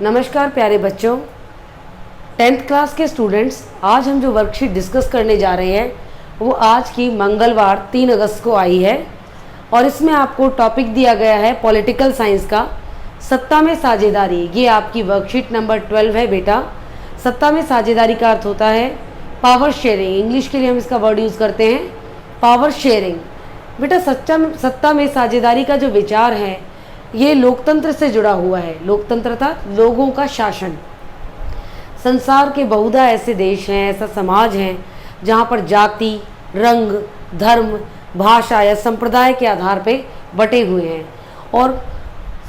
नमस्कार प्यारे बच्चों, 10th क्लास के स्टूडेंट्स। आज हम जो वर्कशीट डिस्कस करने जा रहे हैं वो आज की मंगलवार 3 अगस्त को आई है और इसमें आपको टॉपिक दिया गया है पॉलिटिकल साइंस का सत्ता में साझेदारी। ये आपकी वर्कशीट नंबर 12 है बेटा। सत्ता में साझेदारी का अर्थ होता है पावर शेयरिंग। इंग्लिश के लिए हम इसका वर्ड यूज़ करते हैं पावर शेयरिंग। बेटा सत्ता में साझेदारी का जो विचार है ये लोकतंत्र से जुड़ा हुआ है। लोकतंत्र था लोगों का शासन। संसार के बहुधा ऐसे देश हैं, ऐसा समाज है जहाँ पर जाति, रंग, धर्म, भाषा या संप्रदाय के आधार पे बटे हुए हैं और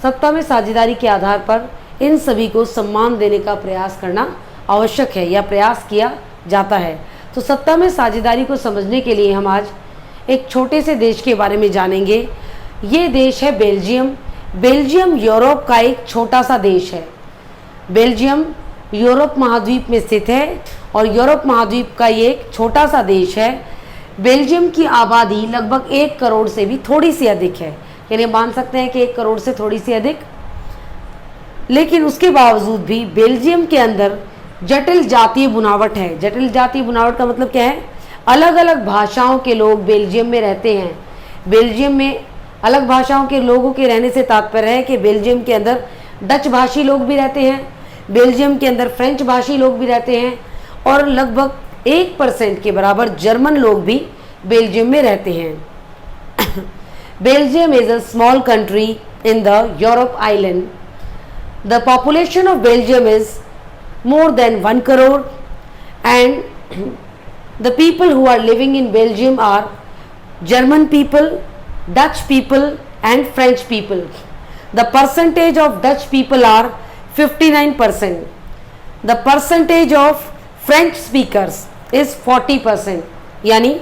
सत्ता में साझेदारी के आधार पर इन सभी को सम्मान देने का प्रयास करना आवश्यक है या प्रयास किया जाता है। तो सत्ता में साझेदारी को समझने के लिए हम आज एक छोटे से देश के बारे में जानेंगे। ये देश है बेल्जियम। बेल्जियम यूरोप का एक छोटा सा देश है। बेल्जियम यूरोप महाद्वीप में स्थित है और यूरोप महाद्वीप का ये एक छोटा सा देश है। बेल्जियम की आबादी लगभग 1 करोड़ से भी थोड़ी सी अधिक है, यानी मान सकते हैं कि 1 करोड़ से थोड़ी सी अधिक। लेकिन उसके बावजूद भी बेल्जियम के अंदर जटिल जातीय बुनावट है। जटिल जातीय बुनावट का मतलब क्या है? अलग अलग भाषाओं के लोग बेल्जियम में रहते हैं। बेल्जियम में अलग भाषाओं के लोगों के रहने से तात्पर्य है कि बेल्जियम के अंदर डच भाषी लोग भी रहते हैं, बेल्जियम के अंदर फ्रेंच भाषी लोग भी रहते हैं और लगभग 1% के बराबर जर्मन लोग भी बेल्जियम में रहते हैं। Belgium is a small country in the Europe island. The population of Belgium is more than 1 crore and the people who are living in Belgium are German people, Dutch people and French people. The percentage of Dutch people are 59%. The percentage of French speakers is 40%. यानी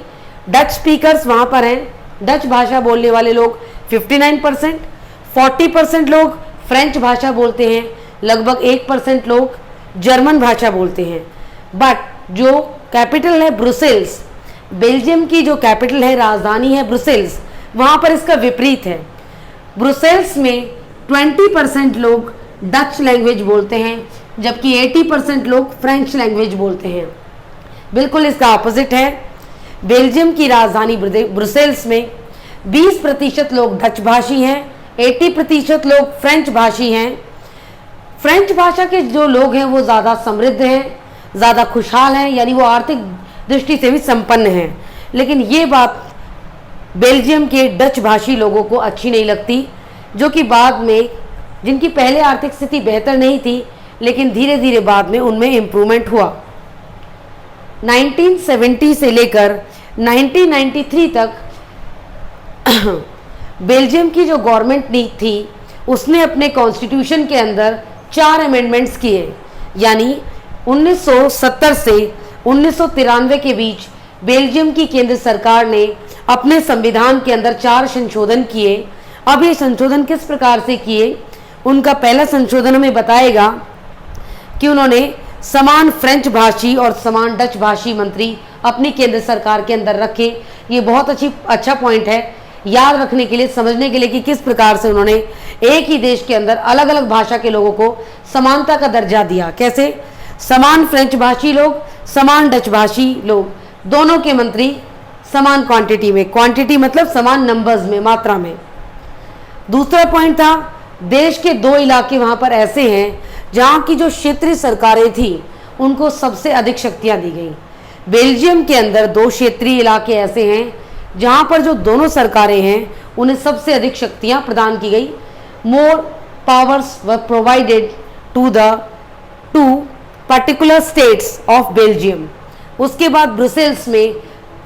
Dutch speakers वहाँ पर हैं, Dutch भाषा बोलने वाले लोग 59%, 40% लोग French भाषा बोलते हैं, लगभग 1% लोग जर्मन भाषा बोलते हैं। बट जो कैपिटल है ब्रुसेल्स, बेल्जियम की जो कैपिटल है, राजधानी है ब्रुसेल्स, वहाँ पर इसका विपरीत है। ब्रुसेल्स में 20% लोग डच लैंग्वेज बोलते हैं जबकि 80% लोग फ्रेंच लैंग्वेज बोलते हैं। बिल्कुल इसका ऑपोजिट है। बेल्जियम की राजधानी ब्रुसेल्स में 20% लोग डच भाषी हैं, 80% लोग फ्रेंच भाषी हैं। फ्रेंच भाषा के जो लोग हैं वो ज़्यादा समृद्ध हैं, ज़्यादा खुशहाल हैं, यानी वो आर्थिक दृष्टि से भी संपन्न हैं। लेकिन ये बात बेल्जियम के डच भाषी लोगों को अच्छी नहीं लगती, जो कि बाद में, जिनकी पहले आर्थिक स्थिति बेहतर नहीं थी लेकिन धीरे धीरे बाद में उनमें इम्प्रूवमेंट हुआ। 1970 से लेकर 1993 तक बेल्जियम की जो गवर्नमेंट थी उसने अपने कॉन्स्टिट्यूशन के अंदर 4 अमेंडमेंट्स किए। यानी 1970 से 1993 के बीच बेल्जियम की केंद्र सरकार ने अपने संविधान के अंदर 4 संशोधन किए। अब ये संशोधन किस प्रकार से किए? उनका पहला संशोधन हमें बताएगा कि उन्होंने समान फ्रेंच भाषी और समान डच भाषी मंत्री अपनी केंद्र सरकार के अंदर रखे। ये बहुत अच्छा पॉइंट है याद रखने के लिए, समझने के लिए कि किस प्रकार से उन्होंने एक ही देश के अंदर अलग अलग भाषा के लोगों को समानता का दर्जा दिया। कैसे? समान फ्रेंच भाषी लोग, समान डच भाषी लोग, दोनों के मंत्री समान क्वांटिटी में, क्वांटिटी मतलब समान नंबर्स में, मात्रा में। दूसरा पॉइंट था, देश के 2 इलाके वहाँ पर ऐसे हैं जहाँ की जो क्षेत्रीय सरकारें थी उनको सबसे अधिक शक्तियाँ दी गई। बेल्जियम के अंदर 2 क्षेत्रीय इलाके ऐसे हैं जहाँ पर जो दोनों सरकारें हैं उन्हें सबसे अधिक शक्तियाँ प्रदान की गई। More powers were provided to the 2 particular states of Belgium. उसके बाद ब्रुसेल्स में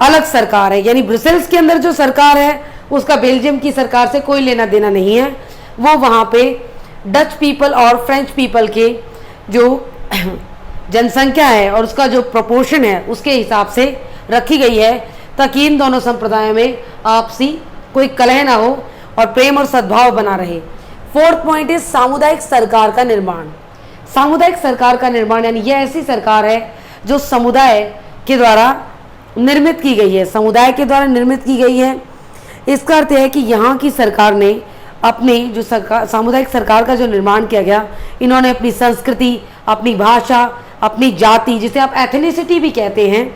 अलग सरकार है, यानी ब्रुसेल्स के अंदर जो सरकार है उसका बेल्जियम की सरकार से कोई लेना देना नहीं है। वो वहाँ पे डच पीपल और फ्रेंच पीपल के जो जनसंख्या है और उसका जो प्रोपोर्शन है उसके हिसाब से रखी गई है ताकि इन दोनों संप्रदायों में आपसी कोई कलह ना हो और प्रेम और सद्भाव बना रहे। 4th पॉइंट इज सामुदायिक सरकार का निर्माण। सामुदायिक सरकार का निर्माण यानी यह ऐसी सरकार है जो समुदाय के द्वारा निर्मित की गई है, समुदाय के द्वारा निर्मित की गई है। इसका अर्थ है कि यहाँ की सरकार ने अपने जो सरकार, सामुदायिक सरकार का जो निर्माण किया गया, इन्होंने अपनी संस्कृति, अपनी भाषा, अपनी जाति, जिसे आप एथनिसिटी भी कहते हैं,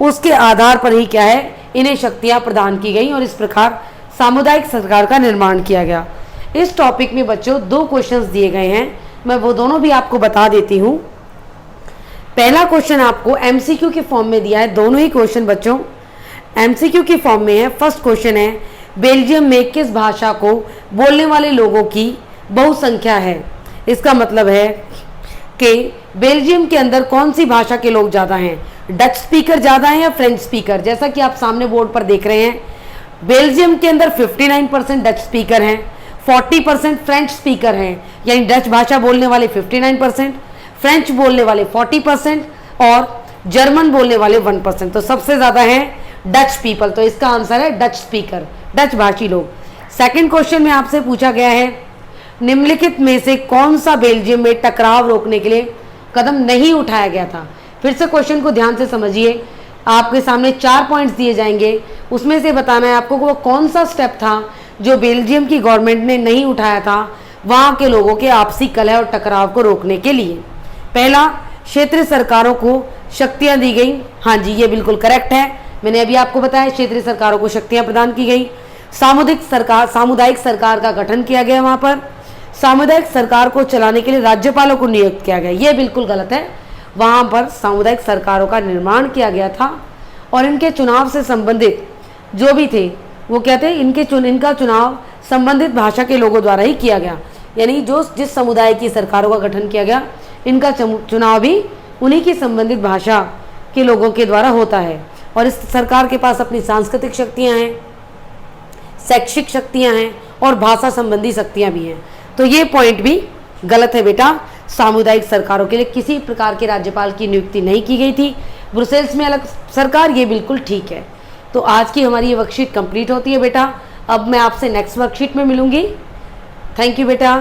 उसके आधार पर ही क्या है, इन्हें शक्तियां प्रदान की गई और इस प्रकार सामुदायिक सरकार का निर्माण किया गया। इस टॉपिक में बच्चों 2 क्वेश्चंस दिए गए हैं, मैं वो दोनों भी आपको बता देती हूँ। पहला क्वेश्चन आपको एमसीक्यू के फॉर्म में दिया है, दोनों ही क्वेश्चन बच्चों एमसीक्यू के फॉर्म में है। फर्स्ट क्वेश्चन है, बेल्जियम में किस भाषा को बोलने वाले लोगों की बहुसंख्या है? इसका मतलब है कि बेल्जियम के अंदर कौन सी भाषा के लोग ज़्यादा हैं, डच स्पीकर ज़्यादा हैं या फ्रेंच स्पीकर? जैसा कि आप सामने बोर्ड पर देख रहे हैं, बेल्जियम के अंदर 59% डच स्पीकर हैं, 40% फ्रेंच स्पीकर हैं, यानी डच भाषा बोलने वाले 59%, फ्रेंच बोलने वाले 40% और जर्मन बोलने वाले 1%। तो सबसे ज़्यादा है डच पीपल, तो इसका आंसर है डच स्पीकर, डच भाषी लोग। सेकंड क्वेश्चन में आपसे पूछा गया है, निम्नलिखित में से कौन सा बेल्जियम में टकराव रोकने के लिए कदम नहीं उठाया गया था? फिर से क्वेश्चन को ध्यान से समझिए, आपके सामने 4 पॉइंट्स दिए जाएंगे, उसमें से बताना है आपको कि वो कौन सा स्टेप था जो बेल्जियम की गवर्नमेंट ने नहीं उठाया था वहाँ के लोगों के आपसी कलह और टकराव को रोकने के लिए। पहला, क्षेत्रीय सरकारों को शक्तियाँ दी गई। हाँ जी, ये बिल्कुल करेक्ट है, मैंने अभी आपको बताया, क्षेत्रीय सरकारों को शक्तियाँ प्रदान की गई। सामुदायिक सरकार का गठन किया गया, वहाँ पर सामुदायिक सरकार को चलाने के लिए राज्यपालों को नियुक्त किया गया, ये बिल्कुल गलत है। वहाँ पर सामुदायिक सरकारों का निर्माण किया गया था और इनके चुनाव से संबंधित जो भी थे वो क्या थे, इनका चुनाव संबंधित भाषा के लोगों द्वारा ही किया गया, यानी जिस समुदाय की सरकारों का गठन किया गया, इनका चुनाव भी उन्हीं की संबंधित भाषा के लोगों के द्वारा होता है। और इस सरकार के पास अपनी सांस्कृतिक शक्तियाँ हैं, शैक्षिक शक्तियाँ हैं और भाषा संबंधी शक्तियाँ भी हैं। तो ये पॉइंट भी गलत है बेटा, सामुदायिक सरकारों के लिए किसी प्रकार के राज्यपाल की नियुक्ति नहीं की गई थी, ब्रुसेल्स में अलग सरकार, ये बिल्कुल ठीक है। तो आज की हमारी ये वर्कशीट कंप्लीट होती है बेटा। अब मैं आपसे नेक्स्ट वर्कशीट में मिलूंगी। थैंक यू बेटा।